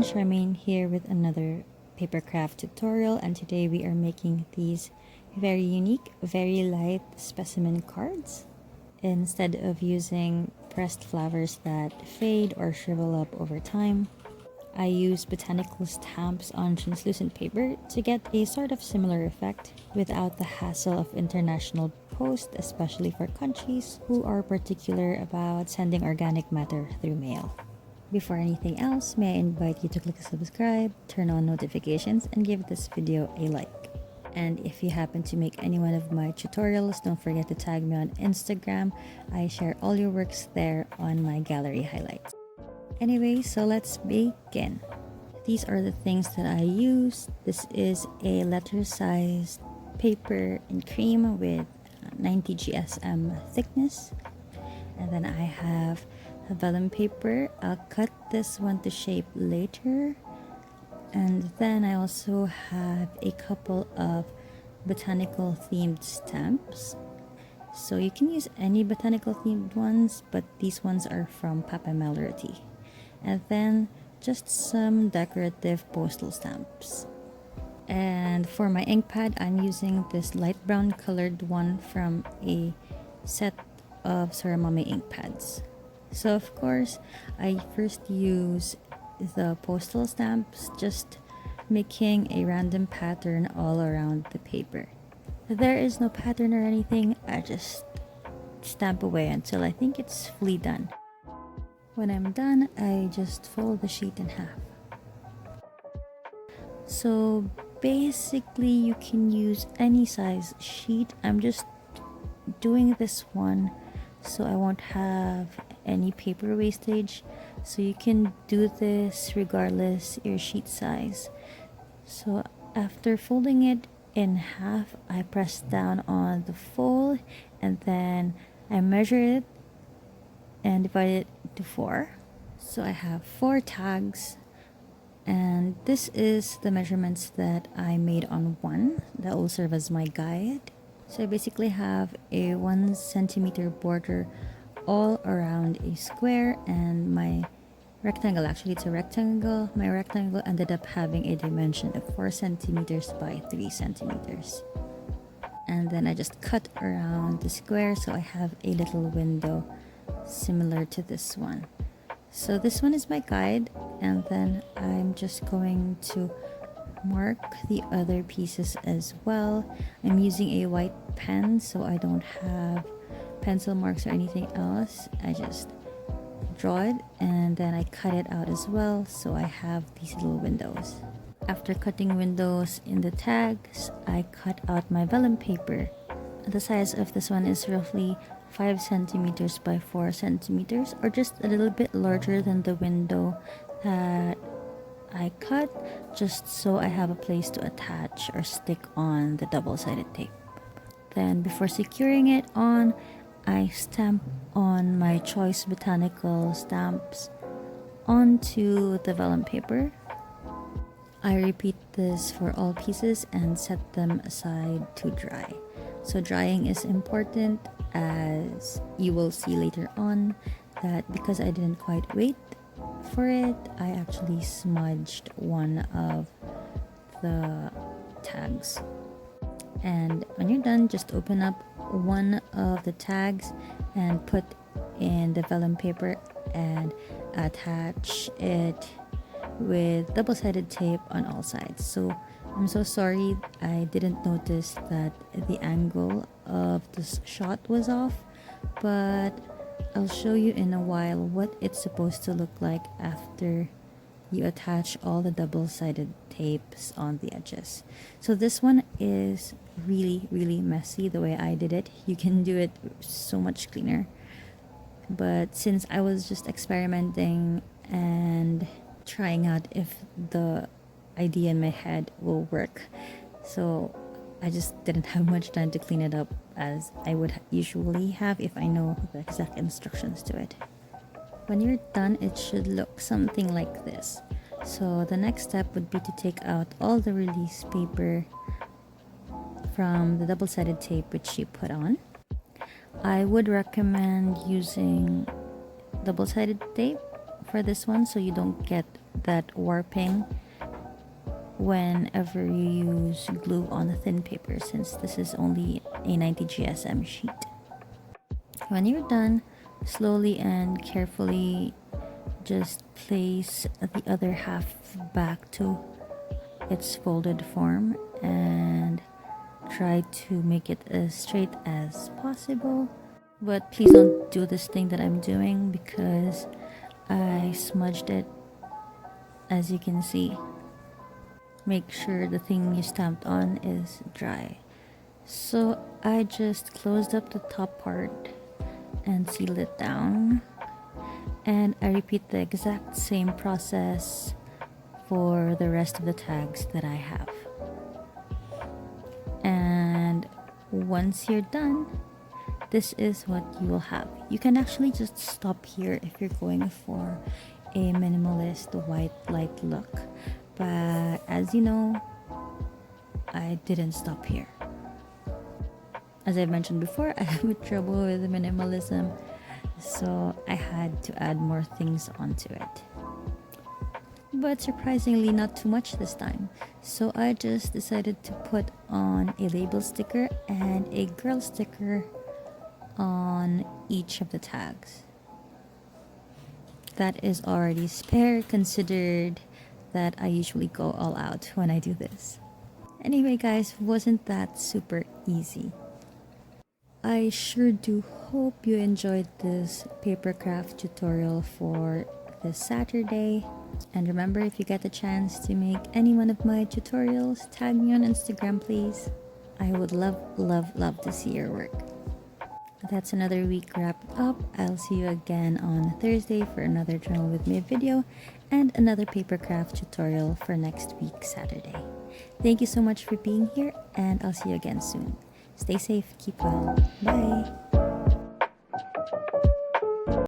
everyone, Charmaine here with another papercraft tutorial, and today we are making these very unique, very light specimen cards. Instead of using pressed flowers that fade or shrivel up over time, I use botanical stamps on translucent paper to get a sort of similar effect without the hassle of international post, especially for countries who are particular about sending organic matter through mail. Before anything else, may I invite you to click subscribe, turn on notifications, and give this video a like. And if you happen to make any one of my tutorials, don't forget to tag me on Instagram. I share all your works there on my gallery highlights. Anyway, so let's begin. These are the things that I use. This is a letter-sized paper in cream with 90 GSM thickness. And then I have a vellum paper. I'll cut this one to shape later. And then I also have a couple of botanical themed stamps. So you can use any botanical themed ones, but these ones are from Papamelrity. And then just some decorative postal stamps. And for my ink pad, I'm using this light brown colored one from a set of Suramami ink pads. So of course, I first use the postal stamps, just making a random pattern all around the paper. There is no pattern or anything, I just stamp away until I think it's fully done. When I'm done, I just fold the sheet in half. So basically you can use any size sheet. I'm just doing this one so I won't have any paper wastage, so you can do this regardless your sheet size. So after folding it in half, I press down on the fold and then I measure it and divide it into 4. So I have 4 tags, and this is the measurements that I made on one that will serve as my guide. So I basically have a 1 centimeter border all around a square, and my rectangle, actually it's a rectangle, my rectangle ended up having a dimension of 4 centimeters by 3 centimeters. And then I just cut around the square, so I have a little window similar to this one. So this one is my guide, and then I'm just going to mark the other pieces as well. I'm using a white pen so I don't have pencil marks or anything else. I just draw it and then I cut it out as well, so I have these little windows. After cutting windows in the tags, I cut out my vellum paper. The size of this one is roughly 5 centimeters by 4 centimeters, or just a little bit larger than the window that I cut, just so I have a place to attach or stick on the double-sided tape. Then before securing it on, I stamp on my choice botanical stamps onto the vellum paper. I repeat this for all pieces and set them aside to dry. So drying is important, as you will see later on that because I didn't quite wait for it, I actually smudged one of the tags. And when you're done, just open up one of the tags and put in the vellum paper and attach it with double-sided tape on all sides. So I'm so sorry, I didn't notice that the angle of this shot was off, but I'll show you in a while what it's supposed to look like after you attach all the double-sided tapes on the edges. So this one is really messy the way I did it. You can do it so much cleaner, but since I was just experimenting and trying out if the idea in my head will work, so I just didn't have much time to clean it up as I would usually have if I know the exact instructions to it. When you're done, it should look something like this. So the next step would be to take out all the release paper from the double-sided tape which you put on. I would recommend using double-sided tape for this one so you don't get that warping whenever you use glue on a thin paper, since this is only a 90 GSM sheet. When you're done, slowly and carefully just place the other half back to its folded form and try to make it as straight as possible. But please don't do this thing that I'm doing because I smudged it, as you can see. Make sure the thing you stamped on is dry. So I just closed up the top part and sealed it down. And I repeat the exact same process for the rest of the tags that I have. And once you're done, this is what you will have. You can actually just stop here if you're going for a minimalist white light look. But as you know, I didn't stop here. As I mentioned before, I have trouble with minimalism, so I had to add more things onto it. But surprisingly, not too much this time. So I just decided to put on a label sticker and a girl sticker on each of the tags. That is already spare, considered that I usually go all out when I do this. Anyway guys, wasn't that super easy? I sure do hope you enjoyed this papercraft tutorial for this Saturday. And remember, if you get the chance to make any one of my tutorials, tag me on Instagram please. I would love to see your work. That's another week wrapped up. I'll see you again on Thursday for another Journal with Me video and another papercraft tutorial for next week Saturday. Thank you so much for being here, and I'll see you again soon. Stay safe, keep well. Bye!